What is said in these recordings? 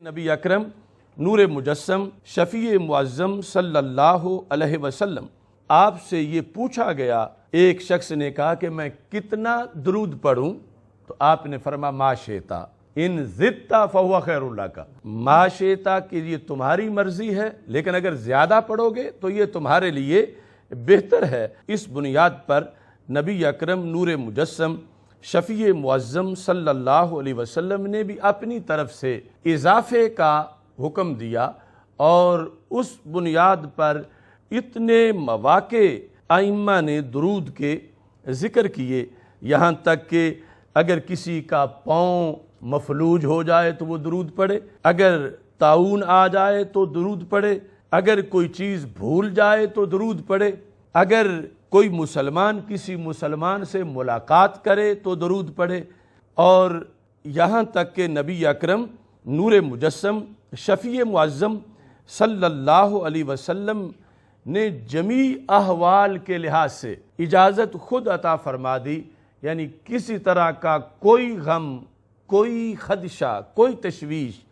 नबी अकरम नूर मुजस्सम शफ़ी मुअज़्ज़म सल्लल्लाहु अलैहि वसल्लम, आपसे ये पूछा गया, एक शख्स ने कहा कि मैं कितना दरूद पढ़ूं, तो आपने फरमा माशेता इन ज़िद्ता फ़हुवा खैरुल लका, माशेता कि ये तुम्हारी मर्जी है, लेकिन अगर ज़्यादा पढ़ोगे तो ये तुम्हारे लिए बेहतर है। इस बुनियाद पर नबी अकरम नूर मुजस्सम शफ़ी मुअज़्ज़म सल्लल्लाहु अलैहि वसल्लम ने भी अपनी तरफ से इजाफे का हुक्म दिया और उस बुनियाद पर इतने मवाक़े आइम्मा ने दुरूद के ज़िक्र किए, यहाँ तक कि अगर किसी का पाँव मफलूज हो जाए तो वो दुरूद पढ़े, अगर ताउन आ जाए तो दुरूद पढ़े, अगर कोई चीज़ भूल जाए तो दुरूद पढ़े, अगर कोई मुसलमान किसी मुसलमान से मुलाकात करे तो दरूद पढ़े। और यहाँ तक कि नबी अकरम नूर मुजस्सम शफ़ी मुअज़्ज़म सल्लल्लाहु अलैहि वसल्लम ने जमी अहवाल के लिहाज से इजाज़त खुद अता फरमा दी, यानी किसी तरह का कोई गम, कोई खदशा, कोई तशवीश,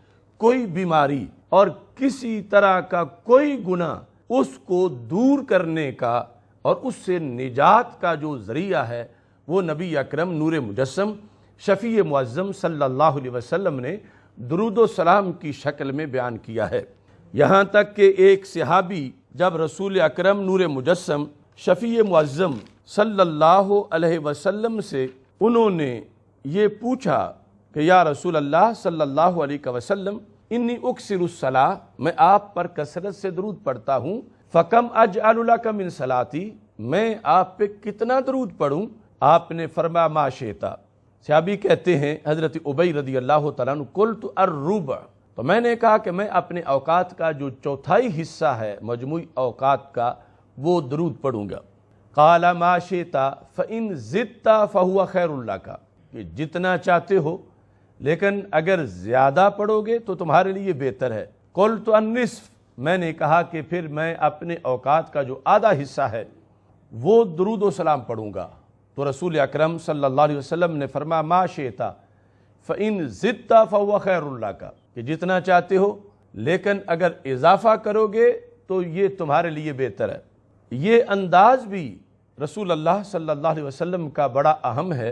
कोई बीमारी और किसी तरह का कोई गुनाह उसको दूर करने का और उससे निजात का जो ज़रिया है वो नबी अकरम नूर मुजस्सम शफ़ी मुअज़्ज़म सल्लल्लाहु अलैहि वसल्लम ने दुरूद व सलाम की शक्ल में बयान किया है। यहाँ तक कि एक सहाबी जब रसूल अकरम नूर मुजस्सम शफ़ी मुअज़्ज़म सल्लल्लाहु अलैहि वसल्लम से उन्होंने ये पूछा कि या रसूल अल्लाह सल्लल्लाहु अलैहि वसल्लम इन्नी उक्सिरुस सलाह, मैं आप पर कसरत से दरूद पढ़ता हूँ, फ़कम अजअलु लका मिन सलाती, मैं आप पे कितना दरूद पढ़ूँ? आपने फरमाया माशेता। सहाबी कहते हैं हज़रत उबई रदी अल्लाह तआला अन्हु कुल्तु अर्रुब, तो मैंने कहा कि मैं अपने औकात का जो चौथाई हिस्सा है मजमूई औकात का वो दरूद पढ़ूँगा। क़ाला माशेता फ़इन ज़िद्ता फ़हुवा खैरुल लका, कि जितना चाहते हो, लेकिन अगर ज़्यादा पढ़ोगे तो तुम्हारे लिए बेहतर है। कुल्तु अन्निस्फ़, मैंने कहा कि फिर मैं अपने औकात का जो आधा हिस्सा है वो दुरूद व सलाम पढ़ूँगा। तो रसूल अकरम सल्लल्लाहु अलैहि वसल्लम ने फरमाया माशेता फ़इन ज़िद्ता फ़हुवा खैरुल लका, कि जितना चाहते हो, लेकिन अगर इजाफ़ा करोगे तो ये तुम्हारे लिए बेहतर है। ये अंदाज़ भी रसूल अल्लाह सल्लल्लाहु अलैहि वसल्लम का बड़ा अहम है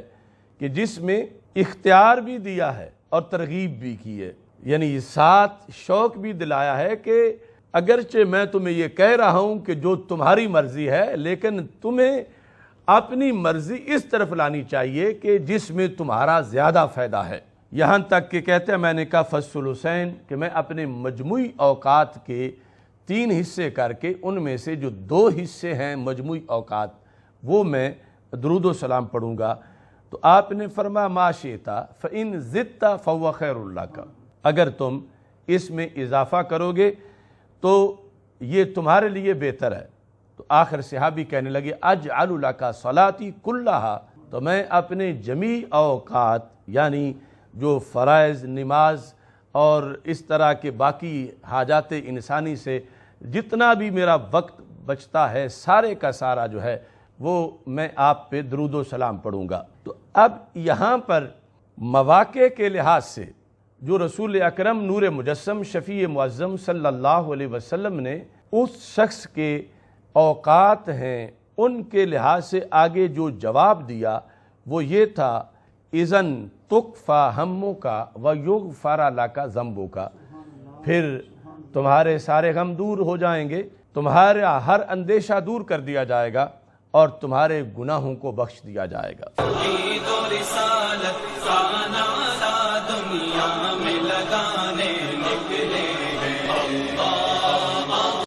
कि जिसमें इख्तियार भी दिया है और तरगीब भी की है, यानी साथ शौक़ भी दिलाया है कि अगरचे मैं तुम्हें ये कह रहा हूँ कि जो तुम्हारी मर्ज़ी है, लेकिन तुम्हें अपनी मर्ज़ी इस तरफ लानी चाहिए कि जिसमें तुम्हारा ज़्यादा फ़ायदा है। यहाँ तक कि कहते हैं मैंने कहा फ़स्सुल हुसैन, कि मैं अपने मजमूई औकात के 3 हिस्से करके उनमें से जो 2 हिस्से हैं मजमूई औकात वो मैं दुरूद व सलाम पढ़ूँगा। तो आपने फरमाया माशेता फ़इन ज़िद्ता फ़हुवा खैरुल लका, अगर तुम इसमें इजाफ़ा करोगे तो ये तुम्हारे लिए बेहतर है। तो आखिर सहाबी कहने लगे अजअलु लका सलाती कुल्लहा, तो मैं अपने जमी औकात यानी जो फ़राइज़ नमाज और इस तरह के बाकी हाजात इंसानी से जितना भी मेरा वक्त बचता है सारे का सारा जो है वो मैं आप पे दुरूद व सलाम पढ़ूँगा। तो अब यहाँ पर मवाक़े के लिहाज से जो रसूल अकरम नूर मुजस्सम शफ़ी मुअज़्ज़म सल्लल्लाहु अलैहि वसल्लम ने उस शख्स के औकात हैं उनके लिहाज से आगे जो जवाब दिया वो ये था इज़न तुकफ़ा हम्मो का व युग़फ़र लका ज़म्बो का, फिर तुम्हारे सारे गम दूर हो जाएंगे, तुम्हारा हर अंदेशा दूर कर दिया जाएगा और तुम्हारे गुनाहों को बख्श दिया जाएगा।